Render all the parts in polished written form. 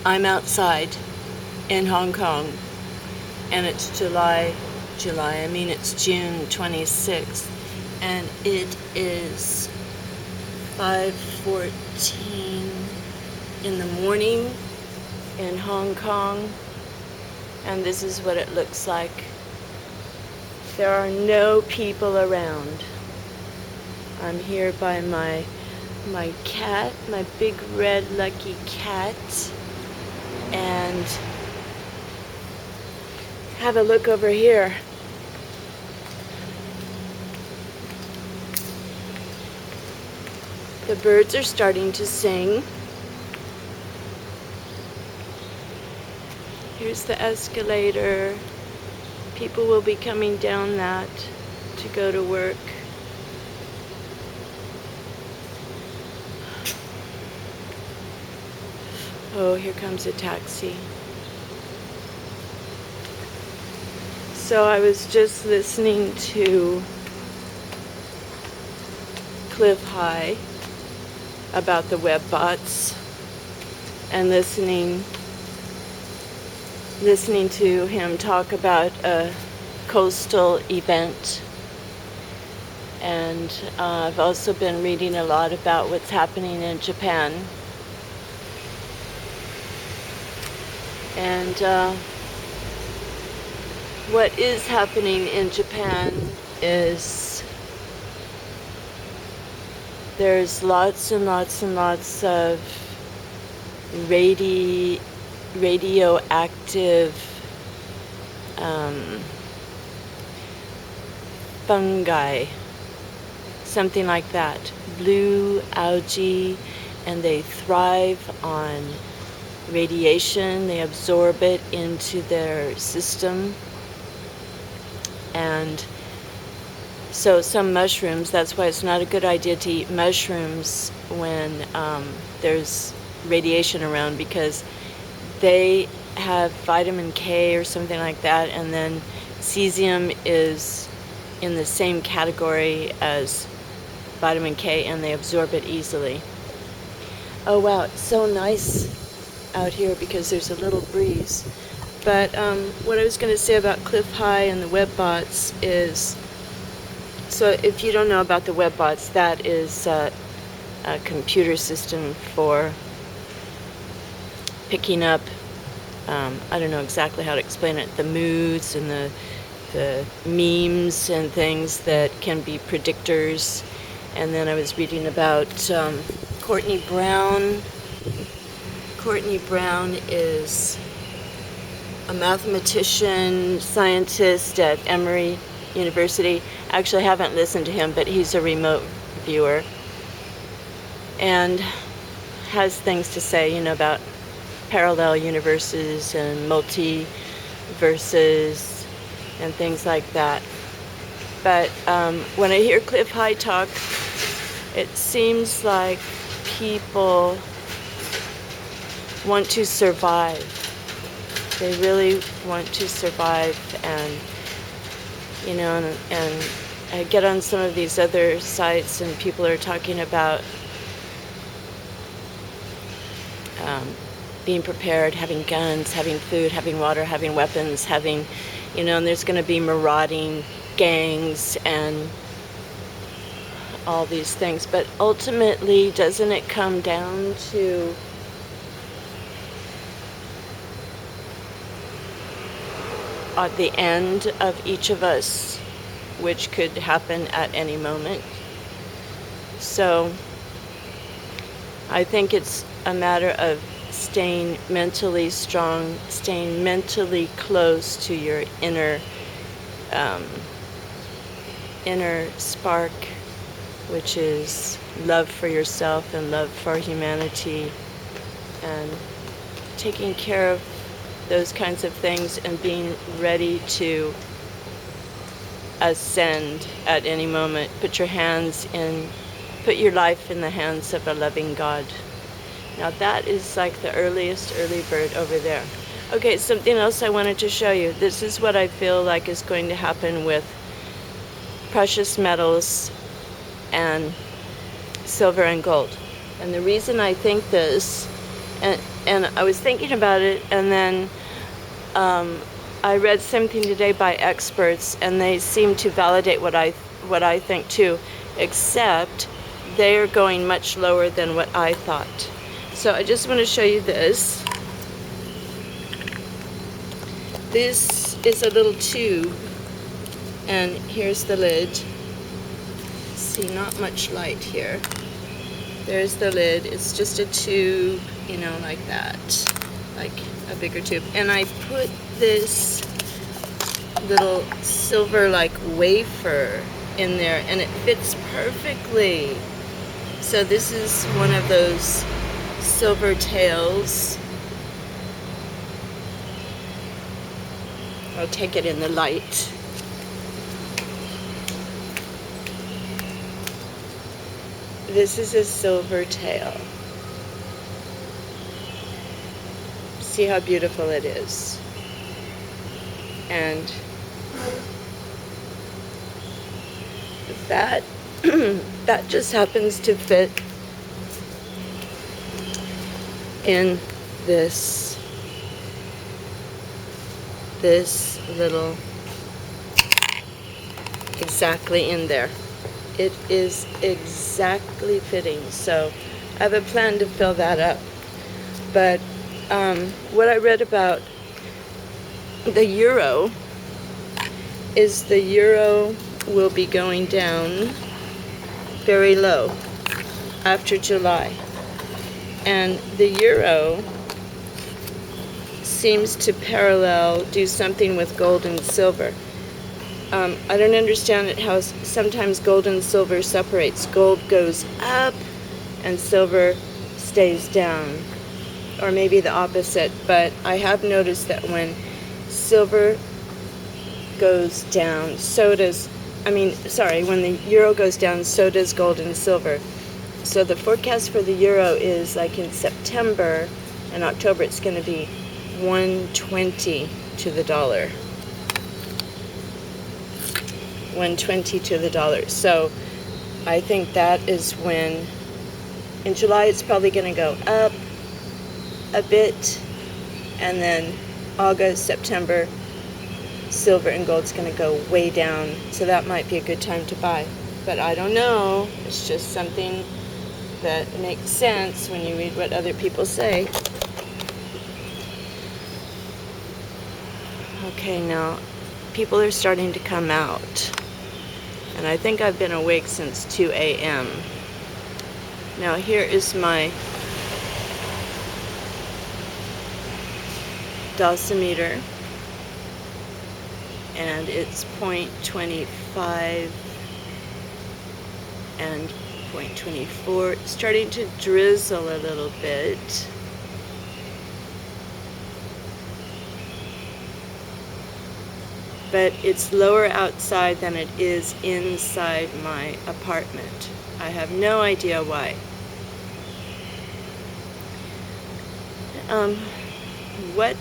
I'm outside in Hong Kong, and it's it's June 26th, and it is 5:14 in the morning in Hong Kong, and this is what it looks like. There are no people around. I'm here by my cat, my big red lucky cat, and have a look over here. The birds are starting to sing. Here's the escalator. People will be coming down that to go to work. Oh, here comes a taxi. So I was just listening to Cliff High about the web bots and listening to him talk about a coastal event. And I've also been reading a lot about what's happening in Japan. And what is happening in Japan is there's lots and lots and lots of radioactive fungi, something like that, blue algae, and they thrive on radiation. They absorb it into their system. And so some mushrooms, that's why it's not a good idea to eat mushrooms when there's radiation around, because they have vitamin K or something like that, and then cesium is in the same category as vitamin K, and they absorb it easily. Oh wow, it's so nice out here because there's a little breeze. But what I was going to say about Cliff High and the web bots is, so if you don't know about the web bots, that is a computer system for picking up, I don't know exactly how to explain it, the moods and the memes and things that can be predictors. And then I was reading about Courtney Brown. Courtney Brown is a mathematician, scientist at Emory University. Actually, I haven't listened to him, but he's a remote viewer and has things to say, about parallel universes and multiverses and things like that. But when I hear Cliff High talk, it seems like people want to survive. They really want to survive, and and I get on some of these other sites and people are talking about being prepared, having guns, having food, having water, having weapons, having, and there's going to be marauding gangs and all these things. But ultimately, doesn't it come down to at the end of each of us, which could happen at any moment? So I think it's a matter of staying mentally strong, staying mentally close to your inner spark, which is love for yourself and love for humanity, and taking care of those kinds of things and being ready to ascend at any moment. Put your life in the hands of a loving God. Now that is like the early bird over there. Okay, something else I wanted to show you. This is what I feel like is going to happen with precious metals and silver and gold. And the reason I think this And I was thinking about it, and then I read something today by experts, and they seem to validate what I think too, except they're going much lower than what I thought. So I just want to show you this. This is a little tube, and here's the lid. See, not much light here. There's the lid. It's just a tube, you know, like that, like a bigger tube. And I put this little silver like wafer in there, and it fits perfectly. So this is one of those silver tails. I'll take it in the light. This is a silver tail. See how beautiful it is. And that that just happens to fit in this little, exactly in there. It is exactly fitting. So I have a plan to fill that up. But what I read about the euro is the euro will be going down very low after July. And the euro seems to do something with gold and silver. I don't understand it how sometimes gold and silver separates. Gold goes up and silver stays down, or maybe the opposite. But I have noticed that when silver goes down, when the euro goes down, so does gold and silver. So the forecast for the euro is like in September and October, it's going to be 120 to the dollar. 120 to the dollar. So I think that is when, in July, it's probably going to go up a bit, and then August, September, silver and gold's going to go way down. So that might be a good time to buy. But I don't know. It's just something that makes sense when you read what other people say. Okay, now people are starting to come out. And I think I've been awake since 2 a.m. Now here is my dosimeter. And it's 0.25 and 0.24. It's starting to drizzle a little bit. But it's lower outside than it is inside my apartment. I have no idea why. What?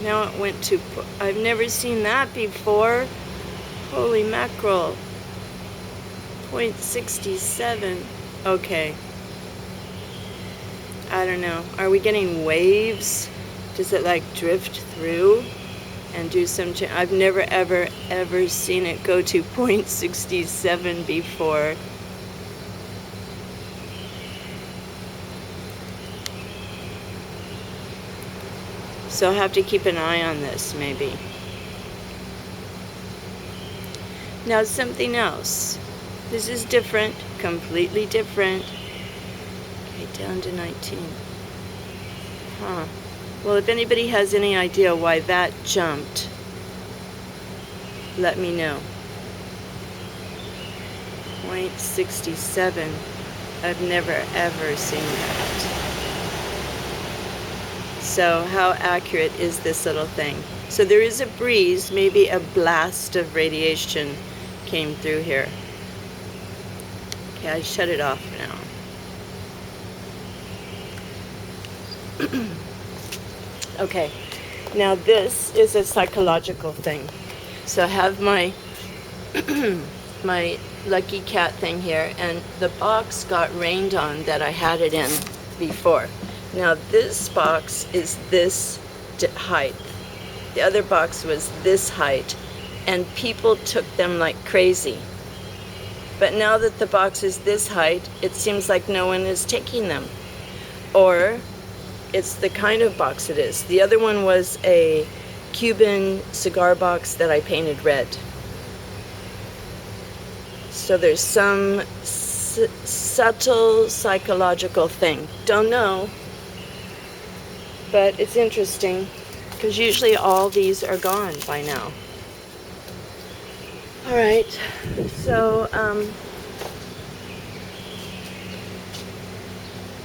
Now it went to, I've never seen that before. Holy mackerel. 0.67. Okay. I don't know. Are we getting waves? Does it like drift through and do some change? I've never ever seen it go to 0.67 before. So I'll have to keep an eye on this maybe. Now something else. This is different, completely different. Okay, down to 19. Huh. Well, if anybody has any idea why that jumped, let me know. 0.67. I've never ever seen that. So how accurate is this little thing? So there is a breeze, maybe a blast of radiation came through here. Okay, I shut it off now. Okay, now this is a psychological thing. So I have my my Lucky Cat thing here, and the box got rained on that I had it in before. Now this box is this height. The other box was this height, and people took them like crazy. But now that the box is this height, it seems like no one is taking them. Or it's the kind of box it is. The other one was a Cuban cigar box that I painted red. So there's some subtle psychological thing. Don't know, but it's interesting because usually all these are gone by now. All right, so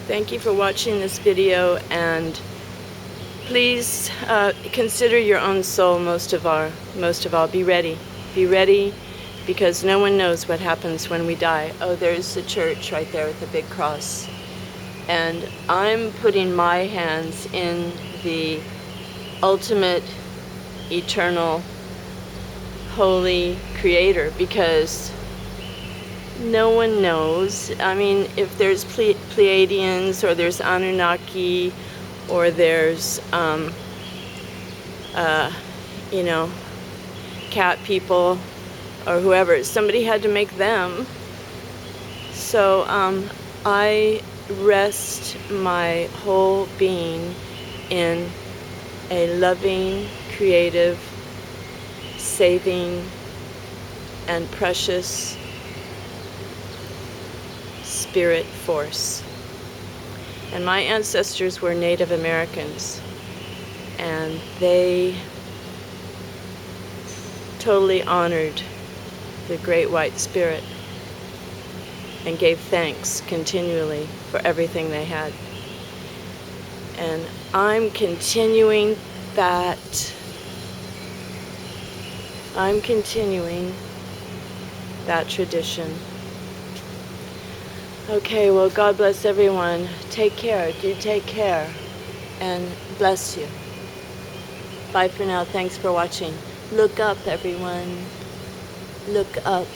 thank you for watching this video, and please consider your own soul most of all. Be ready, because no one knows what happens when we die. Oh, there's the church right there with the big cross. And I'm putting my hands in the ultimate, eternal, holy Creator, because no one knows. I mean, if there's Pleiadians, or there's Anunnaki, or there's, you know, cat people, or whoever, somebody had to make them. So I rest my whole being in a loving, creative, saving, and precious spirit force. And my ancestors were Native Americans, and they totally honored the Great White Spirit and gave thanks continually for everything they had. And I'm continuing that. I'm continuing that tradition. Okay, well, God bless everyone. Take care. Do take care. And bless you. Bye for now. Thanks for watching. Look up, everyone. Look up.